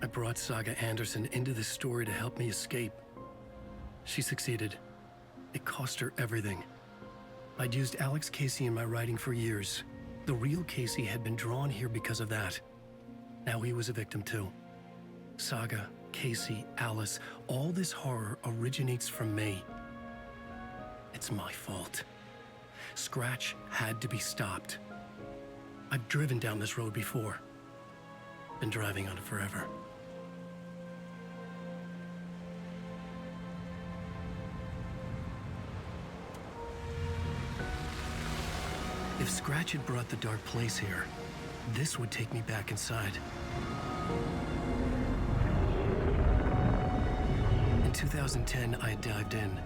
I brought Saga Anderson into this story to help me escape. She succeeded. It cost her everything. I'd used Alex Casey in my writing for years. The real Casey had been drawn here because of that. Now he was a victim too. Saga, Casey, Alice, all this horror originates from me. It's my fault. Scratch had to be stopped. I've driven down this road before. Been driving on it forever. If Scratch had brought the dark place here, this would take me back inside. In 2010, I dived in,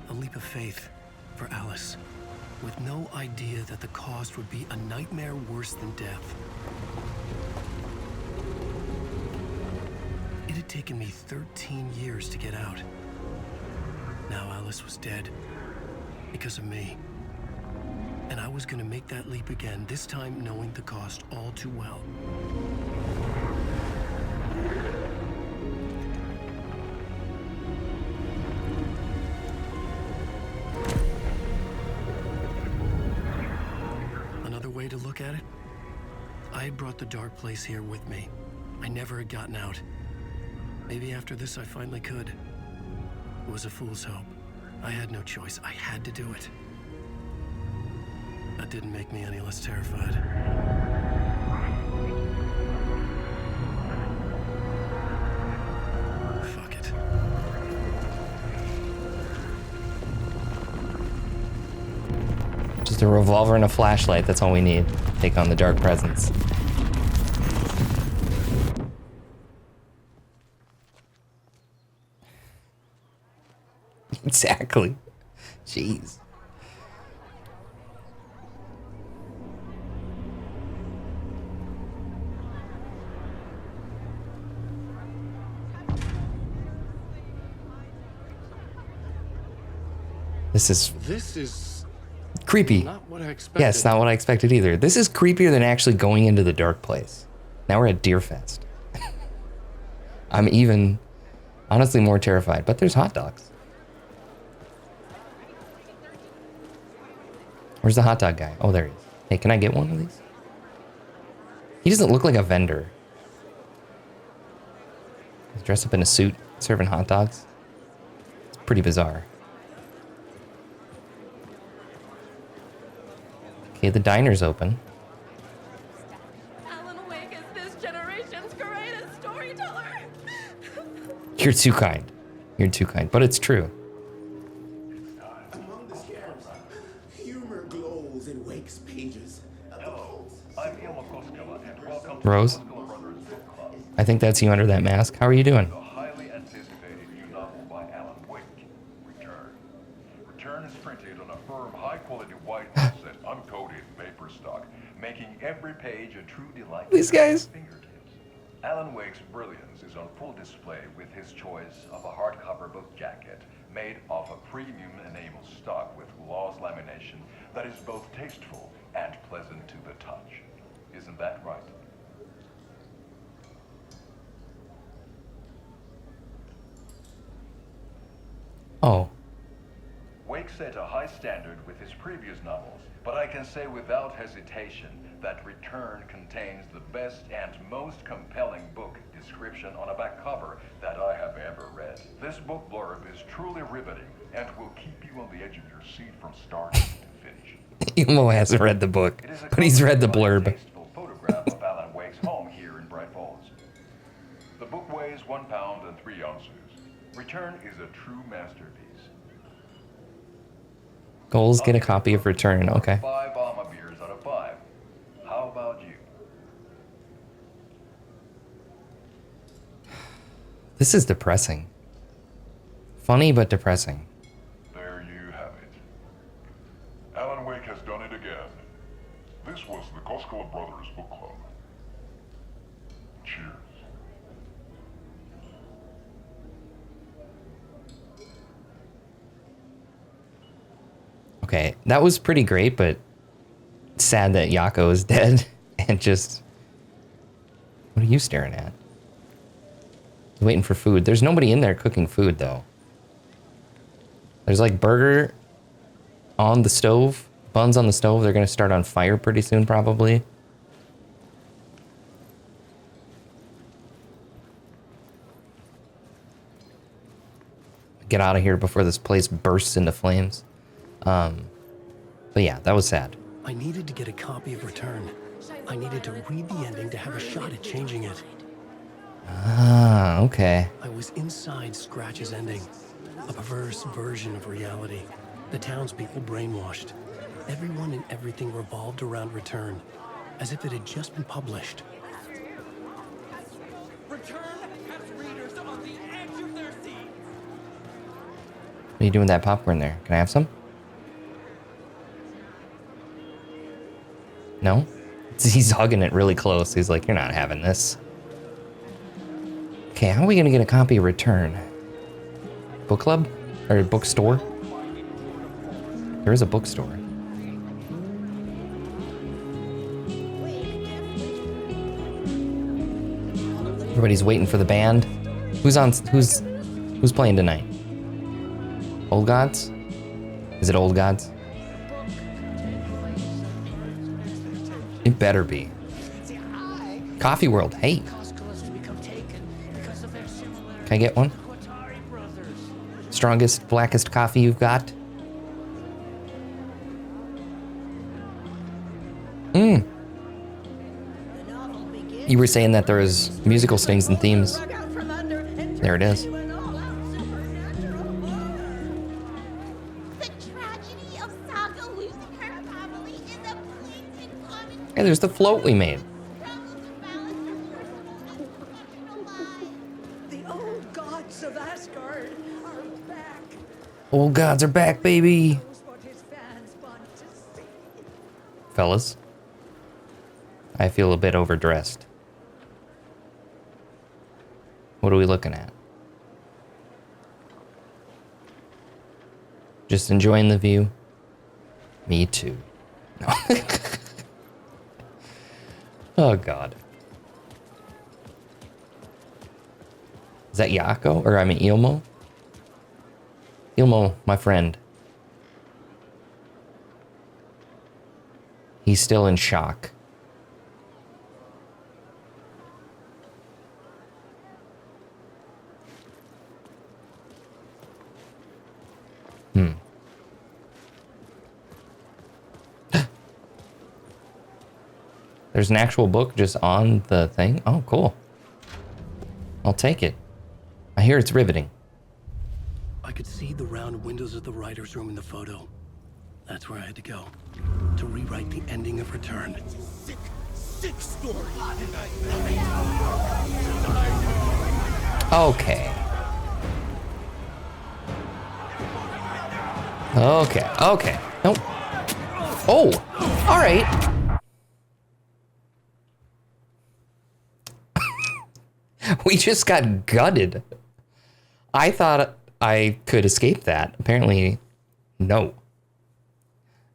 a leap of faith for Alice, with no idea that the cost would be a nightmare worse than death. It had taken me 13 years to get out. Now Alice was dead, because of me. And I was gonna make that leap again, this time knowing the cost all too well. Another way to look at it, I had brought the dark place here with me. I never had gotten out. Maybe after this I finally could. It was a fool's hope. I had no choice. I had to do it. That didn't make me any less terrified. Fuck it. Just a revolver and a flashlight, that's all we need. Take on the dark presence. Exactly. Jeez. This is creepy. Not what I expected. Yeah, it's not what I expected either. This is creepier than actually going into the dark place. Now we're at Deerfest. I'm even honestly more terrified, but there's hot dogs. Where's the hot dog guy? Oh, there he is. Hey, can I get one of these? He doesn't look like a vendor. He's dressed up in a suit, serving hot dogs. It's pretty bizarre. Okay, the diner's open. Alan Wake is this generation's greatest storyteller. You're too kind. You're too kind, but it's true. Among the scams, humor glows in Wake's pages. Hello, I'm Ilma Koskela, and welcome Rose? to the Brotherhood book club. I think that's you under that mask. How are you doing? The highly anticipated new novel by Alan Wake, Return. Return is printed on a firm, high-quality white set, uncoated paper stock, making every page a true delight. These guys. To your fingertips. Alan Wake's brilliance is on full display with his choice of a hardcover book jacket made of a premium enamel stock with gloss lamination that is both tasteful and pleasant to the touch. Isn't that right? Oh. Wake set a high standard with his previous novels, but I can say without hesitation that Return contains the best and most compelling book description on a back cover that I have ever read. This book blurb is truly riveting and will keep you on the edge of your seat from start to finish. Emo hasn't read the book, but he's read the blurb. A tasteful photograph of Alan Wake's home here in Bright Falls. The book weighs 1 pound and 3 ounces. Return is a true masterpiece. Goals, get a copy of Return. Okay. 5 Alma beers out of 5. How about you? This is depressing. Funny, but depressing. There you have it. Alan Wake has done it again. This was the Koskela Brothers Book Club. Cheers. Okay, that was pretty great, but sad that Yako is dead. And just... What are you staring at? Waiting for food. There's nobody in there cooking food, though. There's like burger on the stove. Buns on the stove. They're going to start on fire pretty soon, probably. Get out of here before this place bursts into flames. But yeah, that was sad. I needed to get a copy of Return. I needed to read the ending to have a shot at changing it. Ah, okay. I was inside Scratch's ending. A perverse version of reality. The townspeople brainwashed. Everyone and everything revolved around Return, as if it had just been published. Return has readers on the edge of their seats. What are you doing with that popcorn there? Can I have some? No? He's hugging it really close. He's like, you're not having this. Okay, how are we gonna get a copy of Return? Book club? Or bookstore? There is a bookstore. Everybody's waiting for the band. Who's playing tonight? Old Gods? Is it Old Gods? It better be. Coffee World, hey. Can I get one? Strongest, blackest coffee you've got? You were saying that there was musical stings and themes. There it is. Hey, there's the float we made. The old gods of Asgard are back. Old gods are back, baby. Knows what his fans want to see. Fellas, I feel a bit overdressed. What are we looking at? Just enjoying the view? Me too. No. Oh, God. Is that Yako? Or, I mean, Ilmo? Ilmo, my friend. He's still in shock. There's an actual book just on the thing? Oh, cool. I'll take it. I hear it's riveting. I could see the round windows of the writer's room in the photo. That's where I had to go. To rewrite the ending of Return. Sick story. Okay. Okay. Nope. Oh, all right. We just got gutted. I thought I could escape that. Apparently, no.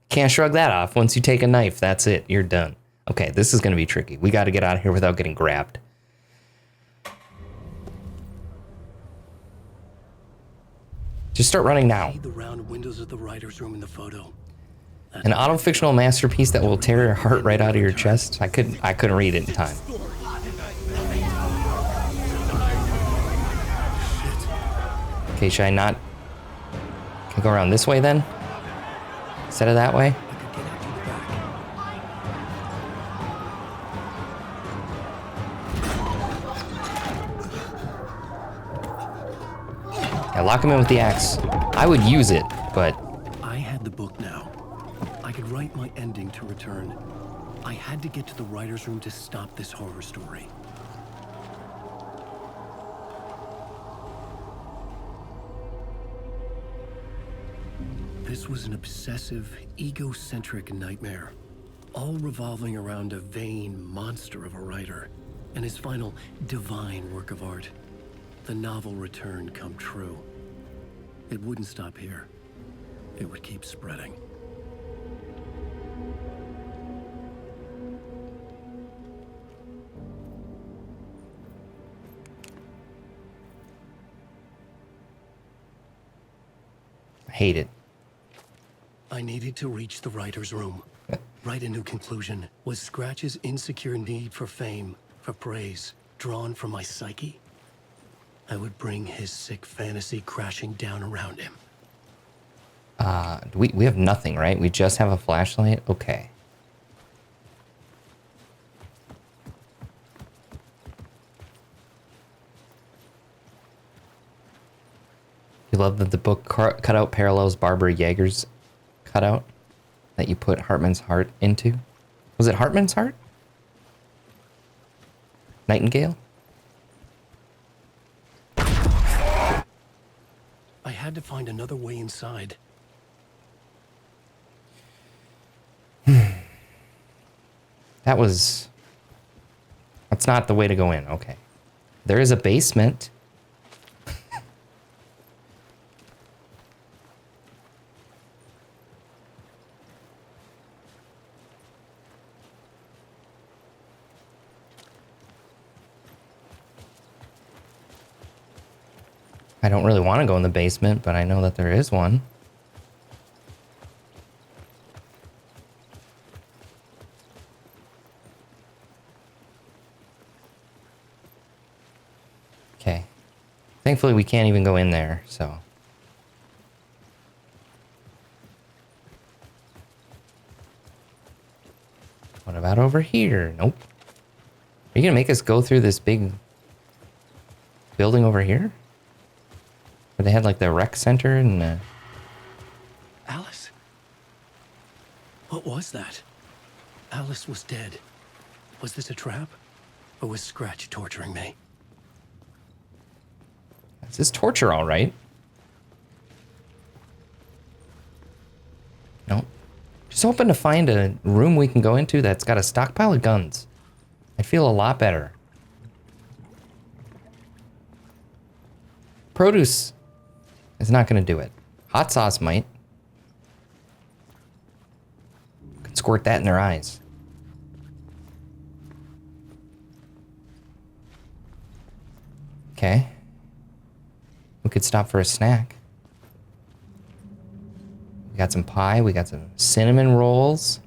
Can't shrug that off. Once you take a knife, that's it. You're done. Okay, this is going to be tricky. We got to get out of here without getting grabbed. Just start running now. See the round windows of the writer's room in the photo. An auto-fictional masterpiece that will tear your heart right out of your chest. I couldn't read it in time. Okay, should I not? Can I go around this way then? Instead of that way? Yeah, lock him in with the axe. I would use it, but... I had the book now. I could write my ending to Return. I had to get to the writer's room to stop this horror story. This was an obsessive, egocentric nightmare, all revolving around a vain monster of a writer and his final divine work of art, the novel Return come true. It wouldn't stop here. It would keep spreading. Hate it. I needed to reach the writer's room. Write a new conclusion. Was Scratch's insecure need for fame, for praise, drawn from my psyche? I would bring his sick fantasy crashing down around him. We have nothing, right? We just have a flashlight? Okay. You love that the book cutout parallels Barbara Yeager's cutout that you put Hartman's heart into? Was it Hartman's heart? Nightingale? I had to find another way inside. That's not the way to go in. Okay. There is a basement. I don't really want to go in the basement, but I know that there is one. Okay. Thankfully, we can't even go in there, so. What about over here? Nope. Are you gonna make us go through this big building over here? Where they had like the rec center and Alice? What was that? Alice was dead. Was this a trap? Or was Scratch torturing me? This is torture, all right. No. Just hoping to find a room we can go into that's got a stockpile of guns. I'd feel a lot better. Produce is not going to do it. Hot sauce might. Could squirt that in their eyes. Okay. We could stop for a snack. We got some pie. We got some cinnamon rolls.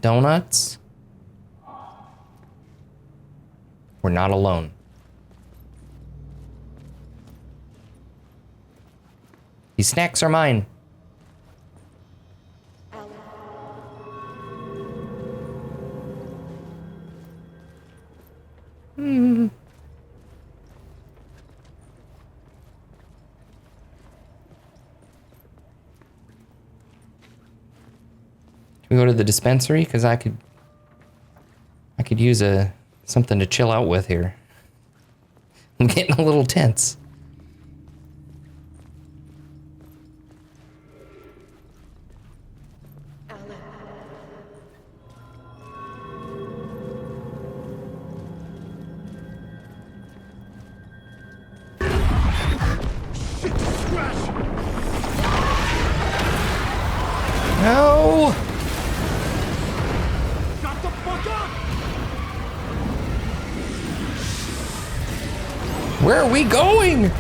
Donuts. We're not alone. These snacks are mine. Can we go to the dispensary? Because I could use something to chill out with here. I'm getting a little tense. No! Shut the fuck up! Where are we going?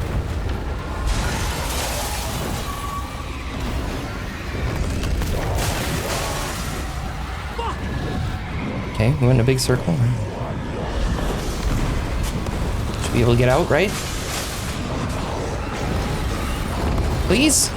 Okay, we went in a big circle. Should be able to get out, right? Please?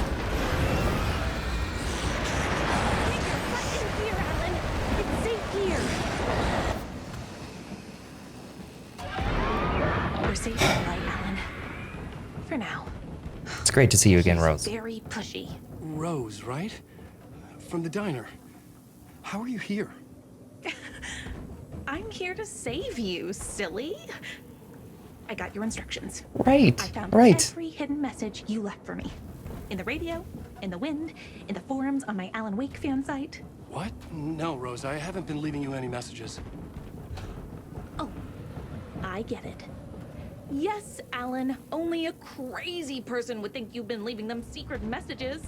It's great to see you again, Rose. Very pushy. Rose, right? From the diner. How are you here? I'm here to save you, silly. I got your instructions. Right, I found right. every hidden message you left for me. In the radio, in the wind, in the forums on my Alan Wake fan site. What? No, Rose, I haven't been leaving you any messages. Oh, I get it. Yes, Alan, only a crazy person would think you've been leaving them secret messages.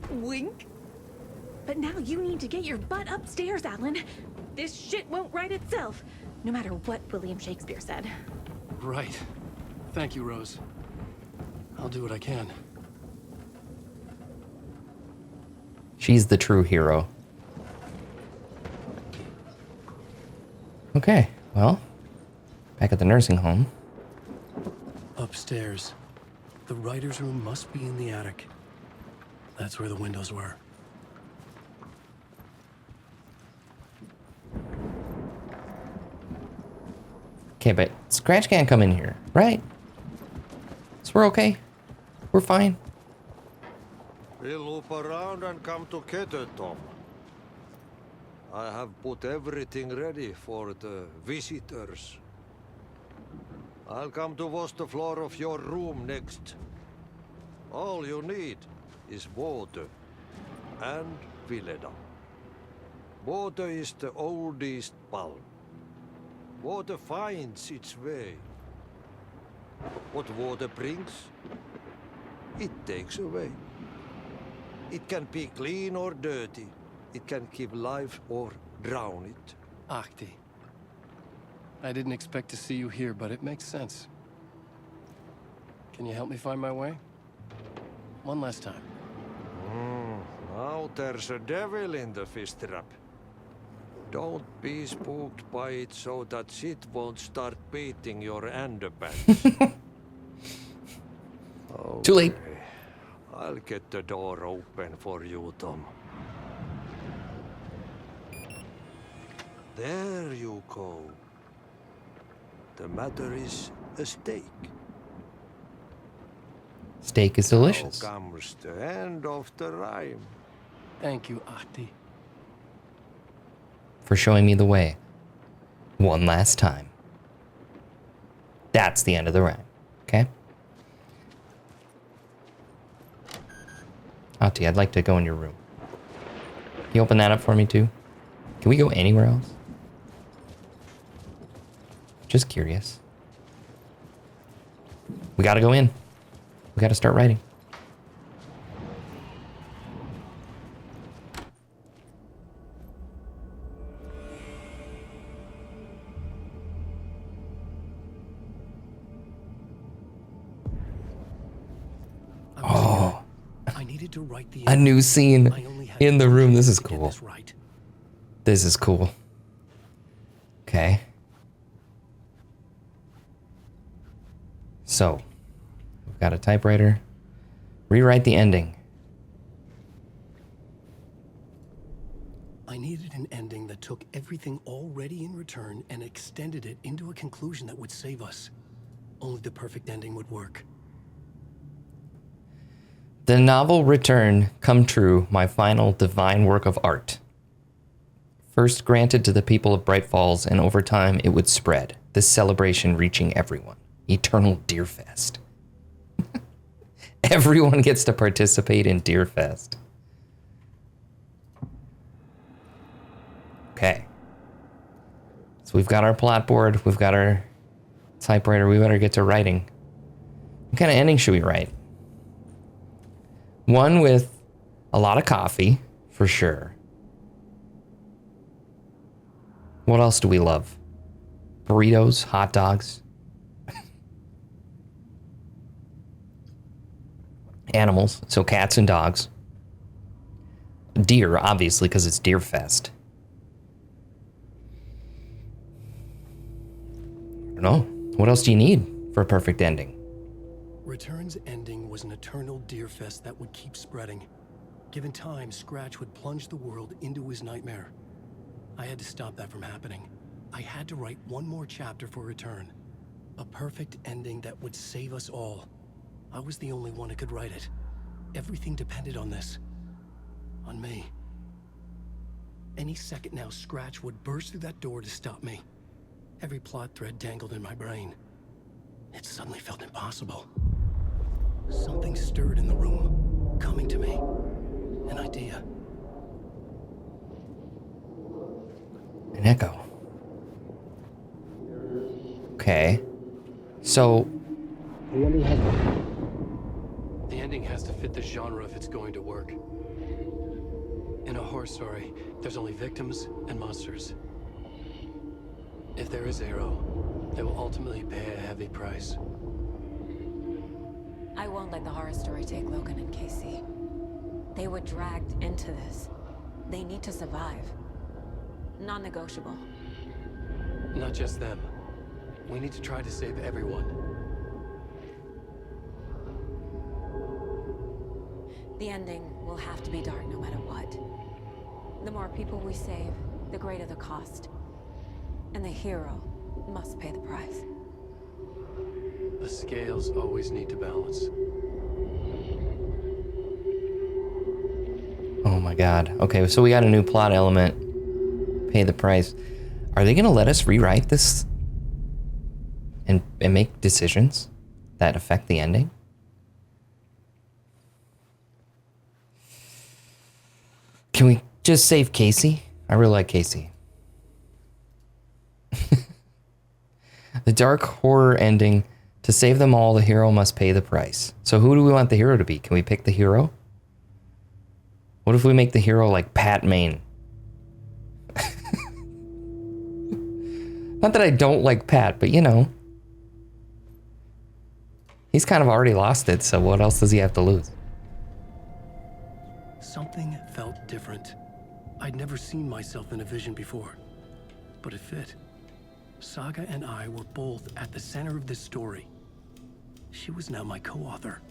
Wink. But now you need to get your butt upstairs, Alan. This shit won't right itself, no matter what William Shakespeare said. Right. Thank you, Rose. I'll do what I can. She's the true hero. Okay, well, back at the nursing home. Upstairs. The writer's room must be in the attic. That's where the windows were. Okay, but Scratch can't come in here, right? So we're okay? We're fine? We'll loop around and come together, Tom. I have put everything ready for the visitors. I'll come to wash the floor of your room next. All you need is water and Vileda. Water is the oldest bulb. Water finds its way. What water brings, it takes away. It can be clean or dirty. It can give life or drown it. Ahti. I didn't expect to see you here, but it makes sense. Can you help me find my way? One last time. Now there's a devil in the fish trap. Don't be spooked by it so that shit won't start beating your underpants. Too late. Okay. I'll get the door open for you, Tom. There you go. The matter is a steak. Steak is delicious. Now comes the end of the rhyme. Thank you, Ahti. For showing me the way. One last time. That's the end of the rhyme. Okay? Ahti, I'd like to go in your room. Can you open that up for me too? Can we go anywhere else? Just curious. We gotta go in. We gotta start writing. Oh, I needed to write the a new scene I only had in the room. This is to get cool. this right. This is cool. Okay. So, we've got a typewriter. Rewrite the ending. I needed an ending that took everything already in return and extended it into a conclusion that would save us. Only the perfect ending would work. The novel Return Come True, my final divine work of art. First granted to the people of Bright Falls, and over time it would spread, this celebration reaching everyone. Eternal Deerfest. Everyone gets to participate in Deerfest. Okay. So we've got our plot board, we've got our typewriter, we better get to writing. What kind of ending should we write? One with a lot of coffee, for sure. What else do we love? Burritos, hot dogs. Animals, so cats and dogs. Deer, obviously, because it's Deerfest. I don't know. What else do you need for a perfect ending? Return's ending was an eternal Deerfest that would keep spreading. Given time, Scratch would plunge the world into his nightmare. I had to stop that from happening. I had to write one more chapter for Return. A perfect ending that would save us all. I was the only one who could write it. Everything depended on this. On me. Any second now, Scratch would burst through that door to stop me. Every plot thread dangled in my brain. It suddenly felt impossible. Something stirred in the room, coming to me. An idea. An echo. Okay. So, The ending has to fit the genre if it's going to work. In a horror story, there's only victims and monsters. If there is Arrow, they will ultimately pay a heavy price. I won't let the horror story take Logan and Casey. They were dragged into this. They need to survive. Non-negotiable. Not just them. We need to try to save everyone. The ending will have to be dark no matter what. The more people we save, the greater the cost. And the hero must pay the price. The scales always need to balance. Oh my god. Okay, so we got a new plot element. Pay the price. Are they gonna let us rewrite this and make decisions that affect the ending? Can we just save Casey? I really like Casey. The dark horror ending. To save them all, the hero must pay the price. So who do we want the hero to be? Can we pick the hero? What if we make the hero like Pat Maine? Not that I don't like Pat, but you know. He's kind of already lost it, so what else does he have to lose? Something felt different. I'd never seen myself in a vision before, but it fit. Saga and I were both at the center of this story. She was now my co-author.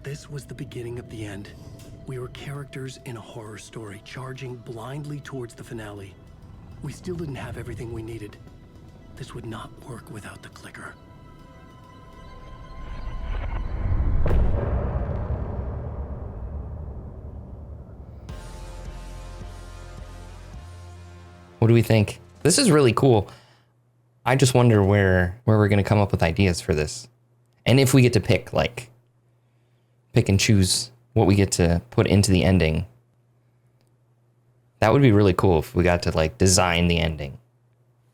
This was the beginning of the end. We were characters in a horror story, charging blindly towards the finale. We still didn't have everything we needed. This would not work without the clicker. What do we think? This is really cool. I just wonder where we're going to come up with ideas for this. And if we get to pick and choose what we get to put into the ending. That would be really cool if we got to like design the ending.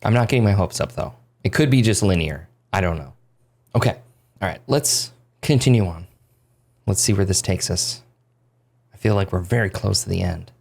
I'm not getting my hopes up though. It could be just linear. I don't know. Okay. All right. Let's continue on. Let's see where this takes us. I feel like we're very close to the end.